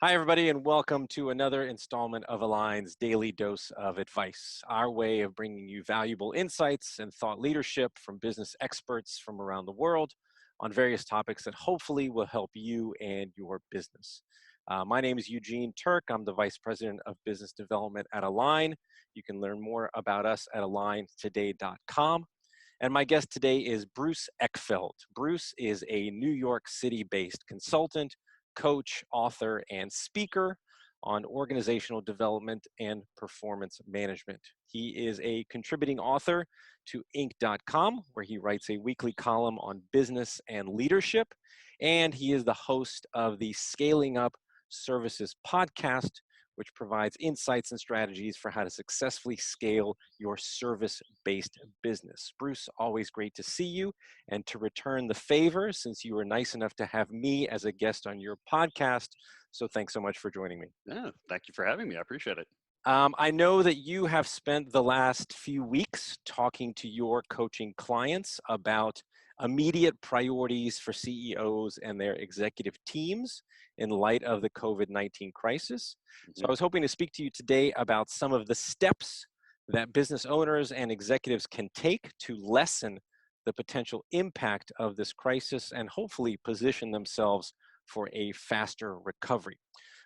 Hi, everybody, and welcome to another installment of Align's Daily Dose of Advice, our way of bringing you valuable insights and thought leadership from business experts from around the world on various topics that hopefully will help you and your business. My name is Eugene Turk. I'm the Vice President of Business Development at Align. You can learn more about us at aligntoday.com. And my guest today is Bruce Eckfeldt. Bruce is a New York City-based consultant, coach, author, and speaker on organizational development and performance management. He is a contributing author to Inc.com, where he writes a weekly column on business and leadership. And he is the host of the Scaling Up Services podcast, which provides insights and strategies for how to successfully scale your service-based business. Bruce, always great to see you. And to return the favor, since you were nice enough to have me as a guest on your podcast. So thanks so much for joining me. Yeah, thank you for having me. I appreciate it. I know that you have spent the last few weeks talking to your coaching clients about immediate priorities for CEOs and their executive teams in light of the COVID-19 crisis. So I Mhm. was hoping to speak to you today about some of the steps that business owners and executives can take to lessen the potential impact of this crisis and hopefully position themselves for a faster recovery.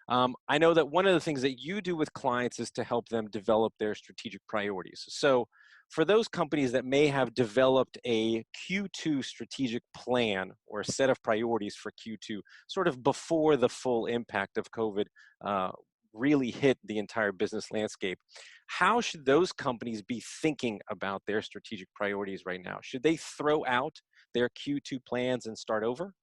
I know that one of the things that you do with clients is to help them develop their strategic priorities. So for those companies that may have developed a Q2 strategic plan or a set of priorities for Q2, sort of before the full impact of COVID uh, really hit the entire business landscape, how should those companies be thinking about their strategic priorities right now? Should they throw out their Q2 plans and start over?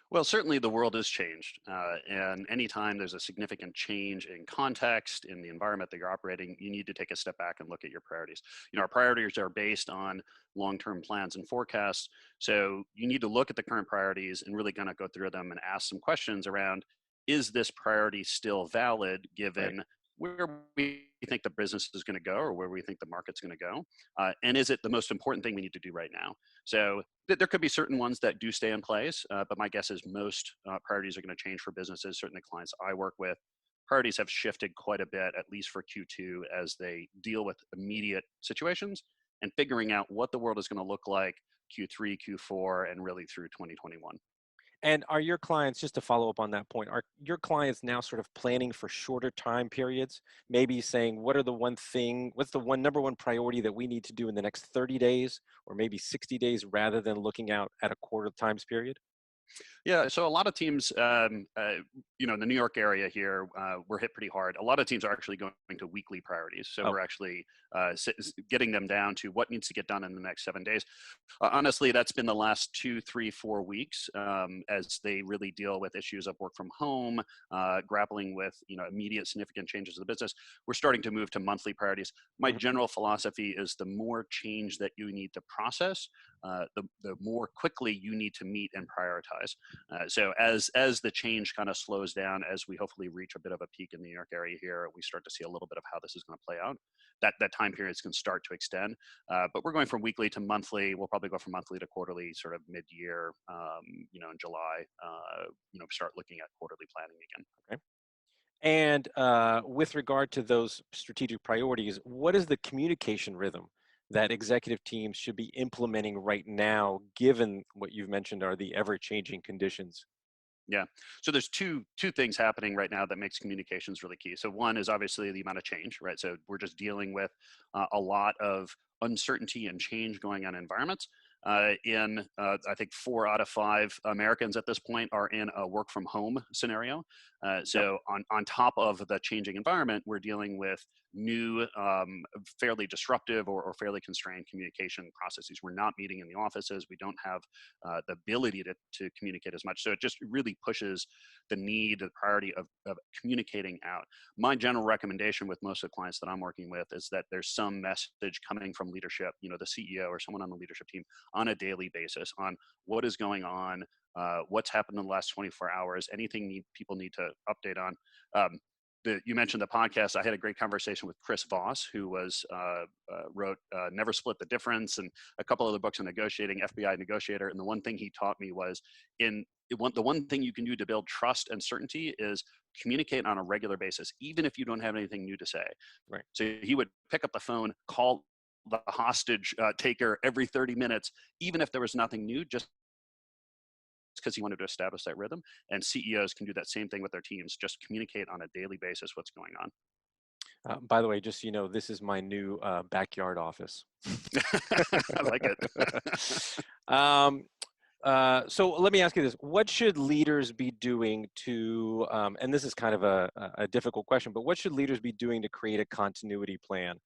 Well, certainly the world has changed. And anytime there's a significant change in context, in the environment that you're operating, you need to take a step back and look at your priorities. Our priorities are based on long-term plans and forecasts. So you need to look at the current priorities and really kind of go through them and ask some questions around, is this priority still valid Right. given where we think the business is going to go or where we think the market's going to go? And is it the most important thing we need to do right now? So there could be certain ones that do stay in place, but my guess is most priorities are going to change for businesses. Certainly clients I work with, priorities have shifted quite a bit, at least for Q2, as they deal with immediate situations and figuring out what the world is going to look like Q3, Q4, and really through 2021. And are your clients, just to follow up on that point, are your clients now sort of planning for shorter time periods? Maybe saying, what's the number one priority that we need to do in the next 30 days or maybe 60 days rather than looking out at a quarter times period? Yeah, so a lot of teams, in the New York area here, we're hit pretty hard. A lot of teams are actually going to weekly priorities. So Oh, we're actually getting them down to what needs to get done in the next 7 days. Honestly, that's been the last 2, 3, 4 weeks as they really deal with issues of work from home, grappling with immediate significant changes to the business. We're starting to move to monthly priorities. My mhm. general philosophy is the more change that you need to process, the more quickly you need to meet and prioritize. So as the change kind of slows down, as we hopefully reach a bit of a peak in the New York area here, we start to see a little bit of how this is going to play out. That time periods can start to extend, but we're going from weekly to monthly. We'll probably go from monthly to quarterly, sort of mid-year. In July, start looking at quarterly planning again. Okay. And with regard to those strategic priorities, what is the communication rhythm that executive teams should be implementing right now, given what you've mentioned are the ever-changing conditions? Yeah. So there's two things happening right now that makes communications really key. So one is obviously the amount of change, right? So we're just dealing with a lot of uncertainty and change going on in environments. I think 4 out of 5 Americans at this point are in a work from home scenario. Yep. So on top of the changing environment, we're dealing with new, fairly disruptive or fairly constrained communication processes. We're not meeting in the offices. We don't have the ability to communicate as much. So it just really pushes the need, the priority of communicating out. My general recommendation with most of the clients that I'm working with is that there's some message coming from leadership, the CEO or someone on the leadership team on a daily basis on what is going on, what's happened in the last 24 hours, anything people need to update on. Um, you mentioned the podcast. I had a great conversation with Chris Voss, who wrote Never Split the Difference and a couple other books on negotiating, FBI Negotiator. And the one thing he taught me was in the one thing you can do to build trust and certainty is communicate on a regular basis, even if you don't have anything new to say. Right. So he would pick up the phone, call the hostage taker every 30 minutes, even if there was nothing new, just because he wanted to establish that rhythm. And CEOs can do that same thing with their teams, just communicate on a daily basis what's going on. By the way, just so you know, this is my new backyard office. I like it. um, so let me ask you this: what should leaders be doing to, and this is kind of a difficult question, but what should leaders be doing to create a continuity plan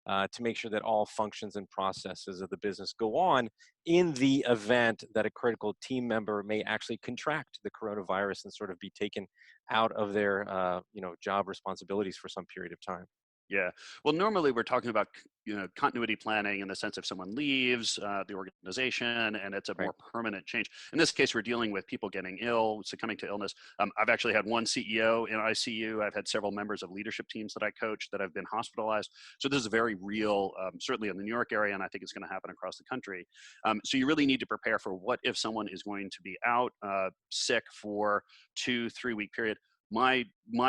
to make sure that all functions and processes of the business go on in the event that a critical team member may actually contract the coronavirus and sort of be taken out of their, job responsibilities for some period of time? Yeah. Well, normally we're talking about continuity planning in the sense if someone leaves the organization and it's a Right. more permanent change. In this case, we're dealing with people getting ill, succumbing to illness. I've actually had one CEO in ICU. I've had several members of leadership teams that I coach that have been hospitalized. So this is very real, certainly in the New York area, and I think it's going to happen across the country. So you really need to prepare for what if someone is going to be out sick for 2-3 week period. My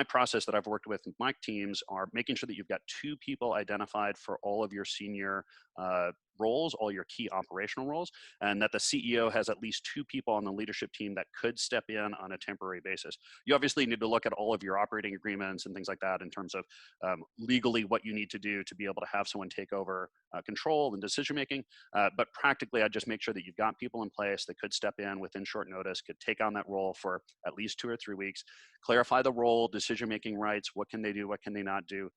process that I've worked with my teams are making sure that you've got 2 people identified for all of your senior roles, all your key operational roles, and that the CEO has at least 2 people on the leadership team that could step in on a temporary basis. You obviously need to look at all of your operating agreements and things like that in terms of legally what you need to do to be able to have someone take over control and decision making. But practically, I just make sure that you've got people in place that could step in within short notice, could take on that role for at least 2 or 3 weeks, clarify the role, decision-making rights, what can they do, what can they not do,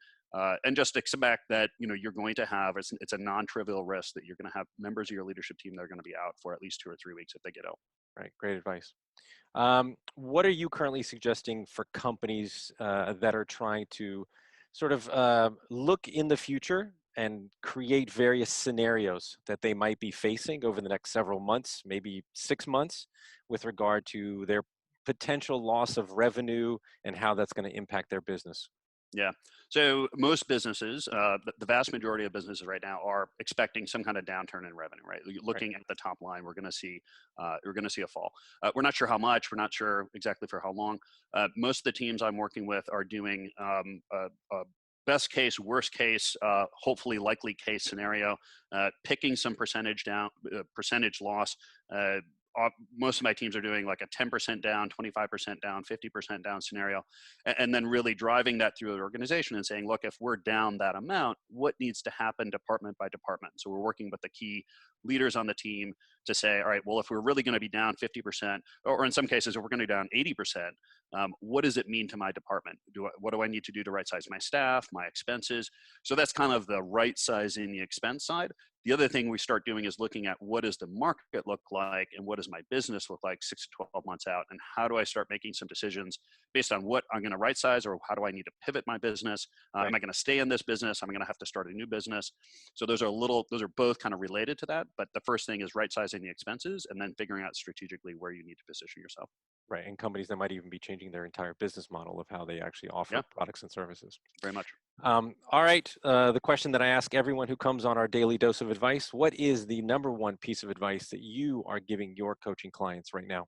and just expect that you're going to have it's a non-trivial risk that you're going to have members of your leadership team that are going to be out for at least 2 or 3 weeks if they get ill. Right. Great advice. What are you currently suggesting for companies that are trying to sort of look in the future and create various scenarios that they might be facing over the next several months, maybe 6 months, with regard to their potential loss of revenue and how that's going to impact their business? Yeah. So most businesses, the vast majority of businesses right now are expecting some kind of downturn in revenue. Right. Right. Looking at the top line, we're going to see a fall. We're not sure how much. We're not sure exactly for how long. Most of the teams I'm working with are doing a best case, worst case, hopefully likely case scenario, picking some percentage down, percentage loss. Uh, Most of my teams are doing like a 10% down, 25% down, 50% down scenario, and then really driving that through the organization and saying, look, if we're down that amount, what needs to happen department by department? So we're working with the key leaders on the team to say, all right, well, if we're really going to be down 50%, or in some cases, if we're going to be down 80%, what does it mean to my department? What do I need to do to right size my staff, my expenses? So that's kind of the right sizing the expense side. The other thing we start doing is looking at what does the market look like and what does my business look like 6 to 12 months out, and how do I start making some decisions based on what I'm going to right size, or how do I need to pivot my business? Am Right. I going to stay in this business? Am I going to have to start a new business? So those are both kind of related to that. But the first thing is right sizing the expenses and then figuring out strategically where you need to position yourself. Right. And companies that might even be changing their entire business model of how they actually offer Yeah, products and services. very much. All right. The question that I ask everyone who comes on our daily dose of advice: what is the number one piece of advice that you are giving your coaching clients right now?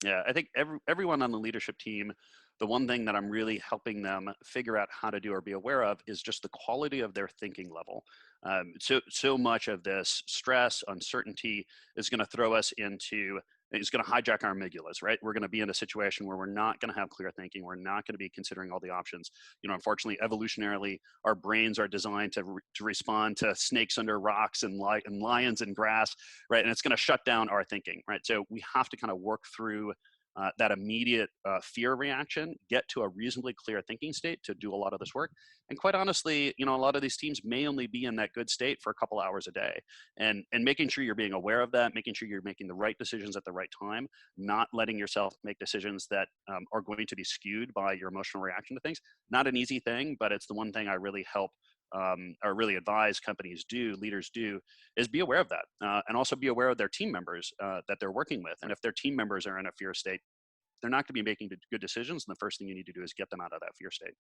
Yeah, I think everyone on the leadership team, the one thing that I'm really helping them figure out how to do or be aware of is just the quality of their thinking level. So much of this stress, uncertainty is going to throw us into is going to hijack our amygdalas, right? We're going to be in a situation where we're not going to have clear thinking. We're not going to be considering all the options. Unfortunately, evolutionarily, our brains are designed to respond to snakes under rocks and lions in grass, right? And it's going to shut down our thinking, right? So we have to kind of work through that immediate fear reaction, get to a reasonably clear thinking state to do a lot of this work. And quite honestly, a lot of these teams may only be in that good state for a couple hours a day. And making sure you're being aware of that, making sure you're making the right decisions at the right time, not letting yourself make decisions that are going to be skewed by your emotional reaction to things. Not an easy thing, but it's the one thing I really help or really advise companies do, leaders do, is be aware of that, and also be aware of their team members that they're working with. And if their team members are in a fear state, they're not going to be making good decisions. And the first thing you need to do is get them out of that fear state.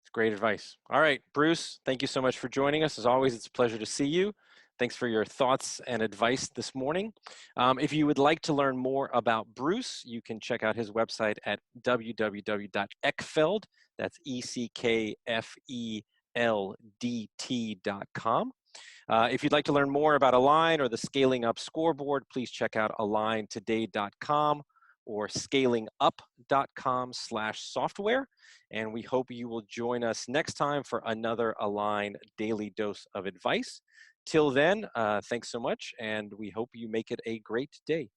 It's great advice. All right, Bruce, thank you so much for joining us. As always, it's a pleasure to see you. Thanks for your thoughts and advice this morning. If you would like to learn more about Bruce, you can check out his website at www.eckfeld, that's ECKFELDT.com. If you'd like to learn more about Align or the Scaling Up Scoreboard, please check out aligntoday.com or scalingup.com/software. And we hope you will join us next time for another Align Daily Dose of Advice. Till then, thanks so much, and we hope you make it a great day.